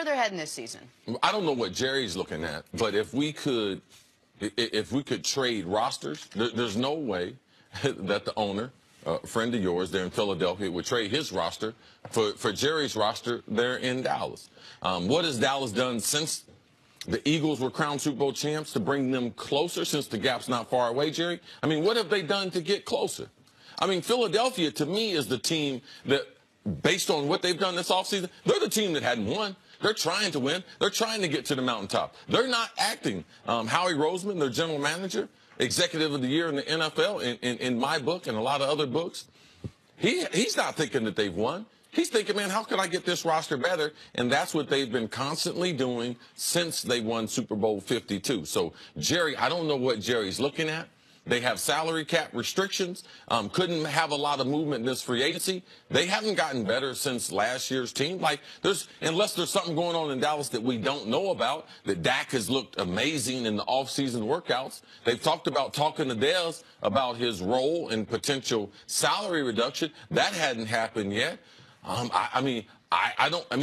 they're heading this season? I don't know what Jerry's looking at, but if we could trade rosters, there's no way that the owner, a friend of yours there in Philadelphia, would trade his roster for Jerry's roster there in Dallas. What has Dallas done since the Eagles were crowned Super Bowl champs to bring them closer, since the gap's not far away, Jerry? I mean, what have they done to get closer? I mean, Philadelphia, to me, is the team that, based on what they've done this offseason, they're the team that hadn't won. They're trying to win. They're trying to get to the mountaintop. They're not acting. Howie Roseman, their general manager, executive of the year in the NFL, in my book and a lot of other books, he's not thinking that they've won. He's thinking, man, how can I get this roster better? And that's what they've been constantly doing since they won Super Bowl 52. So, Jerry, I don't know what Jerry's looking at. They have salary cap restrictions, couldn't have a lot of movement in this free agency. They haven't gotten better since last year's team. Like, unless there's something going on in Dallas that we don't know about, that Dak has looked amazing in the offseason workouts. They've talked about talking to Dez about his role and potential salary reduction. That hadn't happened yet. I mean,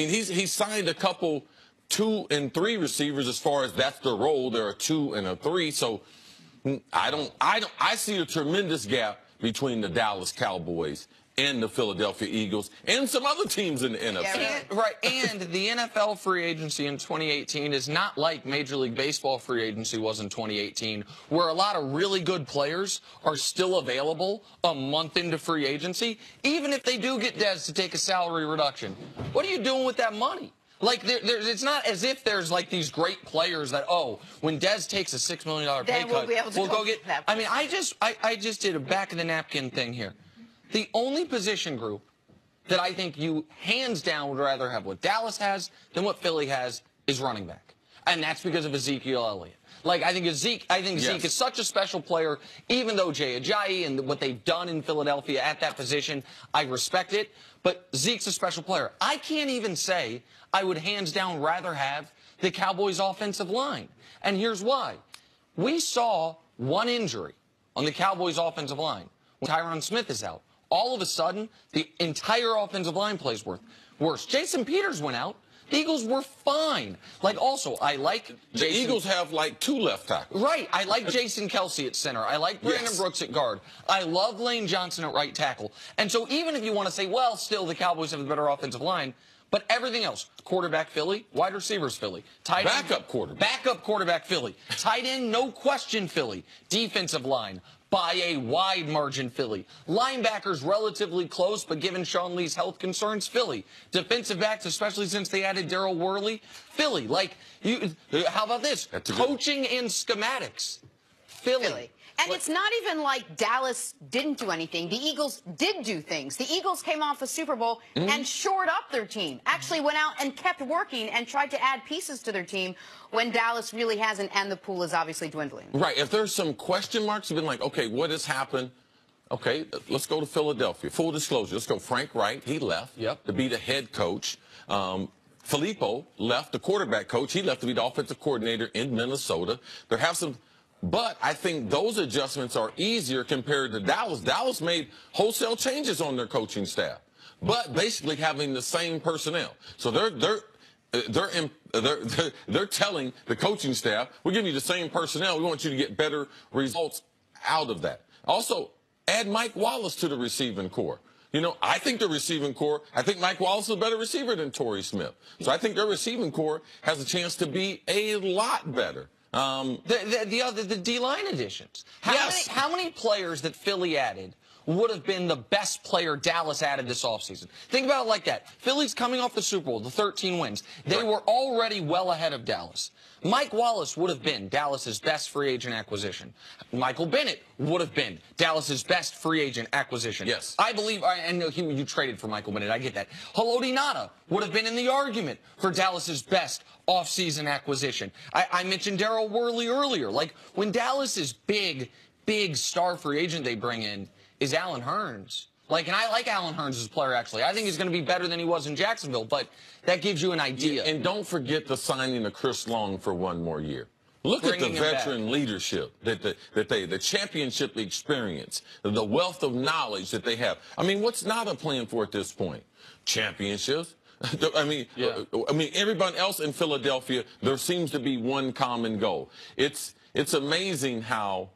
he's signed a couple 2 and 3 receivers as far as that's their role. There are 2 and a 3. So I see a tremendous gap between the Dallas Cowboys and the Philadelphia Eagles and some other teams in the NFC. Yeah, right. And the NFL free agency in 2018 is not like Major League Baseball free agency was in 2018, where a lot of really good players are still available a month into free agency, even if they do get Dez to take a salary reduction. What are you doing with that money? Like, it's not as if there's, like, these great players that, oh, when Dez takes a $6 million pay cut, we'll go get that. I mean, I just did a back-of-the-napkin thing here. The only position group that I think you hands down would rather have what Dallas has than what Philly has is running back. And that's because of Ezekiel Elliott. Like, I think Zeke is such a special player, even though Jay Ajayi and what they've done in Philadelphia at that position, I respect it. But Zeke's a special player. I can't even say I would hands down rather have the Cowboys' offensive line. And here's why. We saw one injury on the Cowboys' offensive line when Tyron Smith is out. All of a sudden, the entire offensive line plays worse. Jason Peters went out. The Eagles were fine. Like, also, I like Jason. The Eagles have, like, 2 left tackles. Right. I like Jason Kelsey at center. I like Brandon Brooks at guard. I love Lane Johnson at right tackle. And so even if you want to say, well, still the Cowboys have a better offensive line, but everything else, quarterback Philly, wide receivers Philly, tight end, backup quarterback Philly, tight end, no question Philly, defensive line, by a wide margin, Philly. Linebackers relatively close, but given Sean Lee's health concerns, Philly. Defensive backs, especially since they added Darryl Worley, Philly. Like, how about this? Coaching and schematics, Philly. And it's not even like Dallas didn't do anything. The Eagles did do things. The Eagles came off the Super Bowl and shored up their team, actually went out and kept working and tried to add pieces to their team when Dallas really hasn't, and the pool is obviously dwindling. Right. If there's some question marks, you've been like, okay, what has happened? Okay, let's go to Philadelphia. Full disclosure, let's go Frank Wright. He left to be the head coach. Filippo left, the quarterback coach. He left to be the offensive coordinator in Minnesota. There have some... But I think those adjustments are easier compared to Dallas. Dallas made wholesale changes on their coaching staff, but basically having the same personnel. So they're telling the coaching staff, we're giving you the same personnel. We want you to get better results out of that. Also, add Mike Wallace to the receiving corps. You know, I think the receiving corps, I think Mike Wallace is a better receiver than Torrey Smith. So I think their receiving corps has a chance to be a lot better. The D-line additions. How many players that Philly added would have been the best player Dallas added this offseason? Think about it like that. Philly's coming off the Super Bowl, the 13 wins. They were already well ahead of Dallas. Mike Wallace would have been Dallas's best free agent acquisition. Michael Bennett would have been Dallas's best free agent acquisition. Yes. I believe, and you traded for Michael Bennett, I get that. Haloti Ngata would have been in the argument for Dallas's best offseason acquisition. I mentioned Darryl Worley earlier. Like, when Dallas's big star free agent they bring in is Allen Hurns. Like, and I like Allen Hurns as a player, actually. I think he's going to be better than he was in Jacksonville, but that gives you an idea. And don't forget the signing of Chris Long for 1 more year. Look at the veteran leadership, the championship experience, the wealth of knowledge that they have. I mean, what's not a plan for at this point? Championships. I mean, everyone else in Philadelphia, there seems to be one common goal. It's amazing how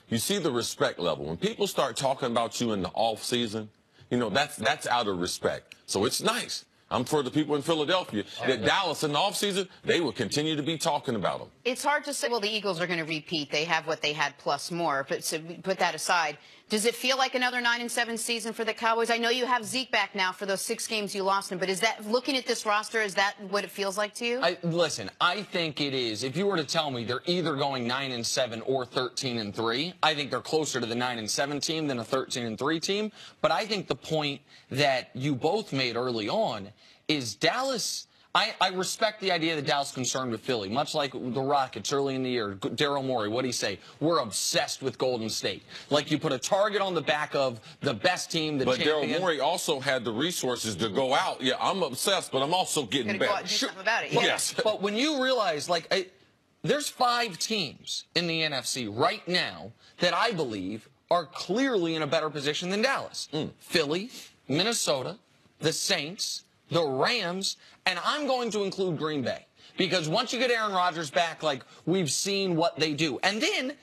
you see the respect level. When people start talking about you in the off season, you know, that's out of respect. So it's nice. I'm for the people in Philadelphia that Dallas in the offseason, they will continue to be talking about them. It's hard to say, well, the Eagles are going to repeat. They have what they had plus more. But so put that aside. Does it feel like another 9-7 season for the Cowboys? I know you have Zeke back now for those 6 games you lost him, but is that, looking at this roster, is that what it feels like to you? Listen, I think it is. If you were to tell me they're either going 9-7 or 13-3, I think they're closer to the 9-7 team than a 13-3 team. But I think the point that you both made early on is Dallas. I respect the idea that Dallas is concerned with Philly, much like the Rockets early in the year. Daryl Morey, what did he say? We're obsessed with Golden State. Like, you put a target on the back of the best team, the champion. But Daryl Morey also had the resources to go out. Yeah, I'm obsessed, but I'm also getting better. Go out and do something about it. Yeah. Yes. But when you realize, like, there's 5 teams in the NFC right now that I believe are clearly in a better position than Dallas. Philly, Minnesota, the Saints, the Rams, and I'm going to include Green Bay. Because once you get Aaron Rodgers back, like, we've seen what they do. And then,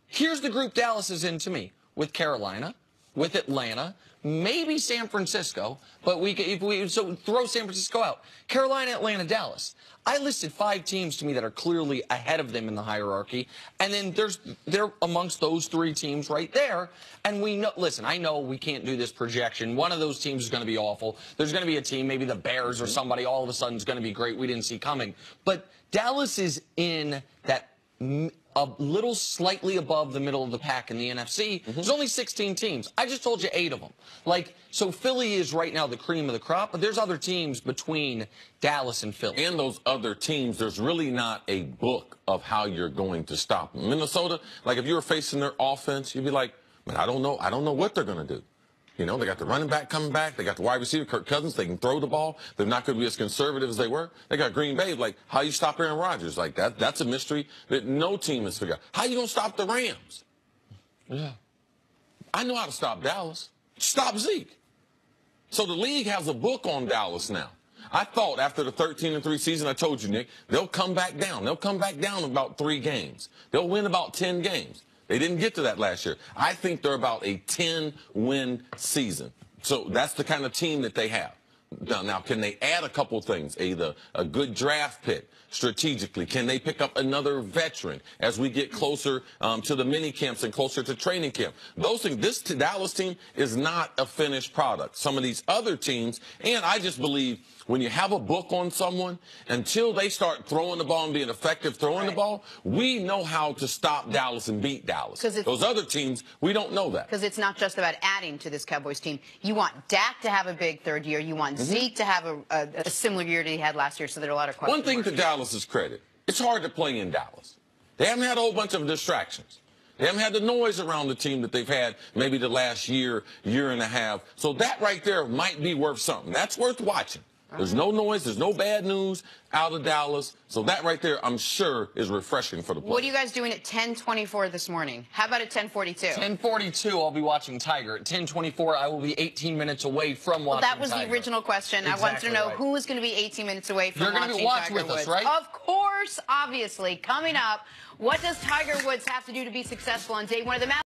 here's the group Dallas is in to me. With Carolina, with Atlanta, maybe San Francisco, but so throw San Francisco out. Carolina, Atlanta, Dallas. I listed 5 teams to me that are clearly ahead of them in the hierarchy, and then they're amongst those 3 teams right there. And we know, listen, I know we can't do this projection. One of those teams is going to be awful. There's going to be a team, maybe the Bears or somebody, all of a sudden is going to be great. We didn't see coming. But Dallas is in that a little slightly above the middle of the pack in the NFC. There's only 16 teams. I just told you 8 of them. Like, so Philly is right now the cream of the crop, but there's other teams between Dallas and Philly. And those other teams, there's really not a book of how you're going to stop them. Minnesota, like, if you were facing their offense, you'd be like, man, I don't know what they're going to do. You know, they got the running back coming back. They got the wide receiver, Kirk Cousins. They can throw the ball. They're not going to be as conservative as they were. They got Green Bay. Like, how you stop Aaron Rodgers? Like, that's a mystery that no team has figured out. How you going to stop the Rams? Yeah. I know how to stop Dallas. Stop Zeke. So the league has a book on Dallas now. I thought after the 13-3 season, I told you, Nick, they'll come back down. They'll come back down about 3 games. They'll win about 10 games. They didn't get to that last year. I think they're about a 10-win season. So that's the kind of team that they have. Now, can they add a couple things? Either a good draft pick strategically. Can they pick up another veteran as we get closer to the mini camps and closer to training camp? Those things. This Dallas team is not a finished product. Some of these other teams, and I just believe when you have a book on someone, until they start throwing the ball and being effective throwing the ball, we know how to stop Dallas and beat Dallas. Those other teams, we don't know that. Because it's not just about adding to this Cowboys team. You want Dak to have a big 3rd year. You want Zeke to have a similar year that he had last year, so there are a lot of questions. One thing to Dallas's credit, it's hard to play in Dallas. They haven't had a whole bunch of distractions. They haven't had the noise around the team that they've had maybe the last year, year and a half. So that right there might be worth something. That's worth watching. There's no noise. There's no bad news out of Dallas. So that right there, I'm sure, is refreshing for the players. What are you guys doing at 10:24 this morning? How about at 10:42? 10:42, I'll be watching Tiger. At 10:24, I will be 18 minutes away from watching That was Tiger. the original question. Exactly. I wanted to know who was going to be 18 minutes away from You're watching going to watch Tiger with Woods. us, right? Of course, obviously. Coming up, what does Tiger Woods have to do to be successful on day 1 of the Masters?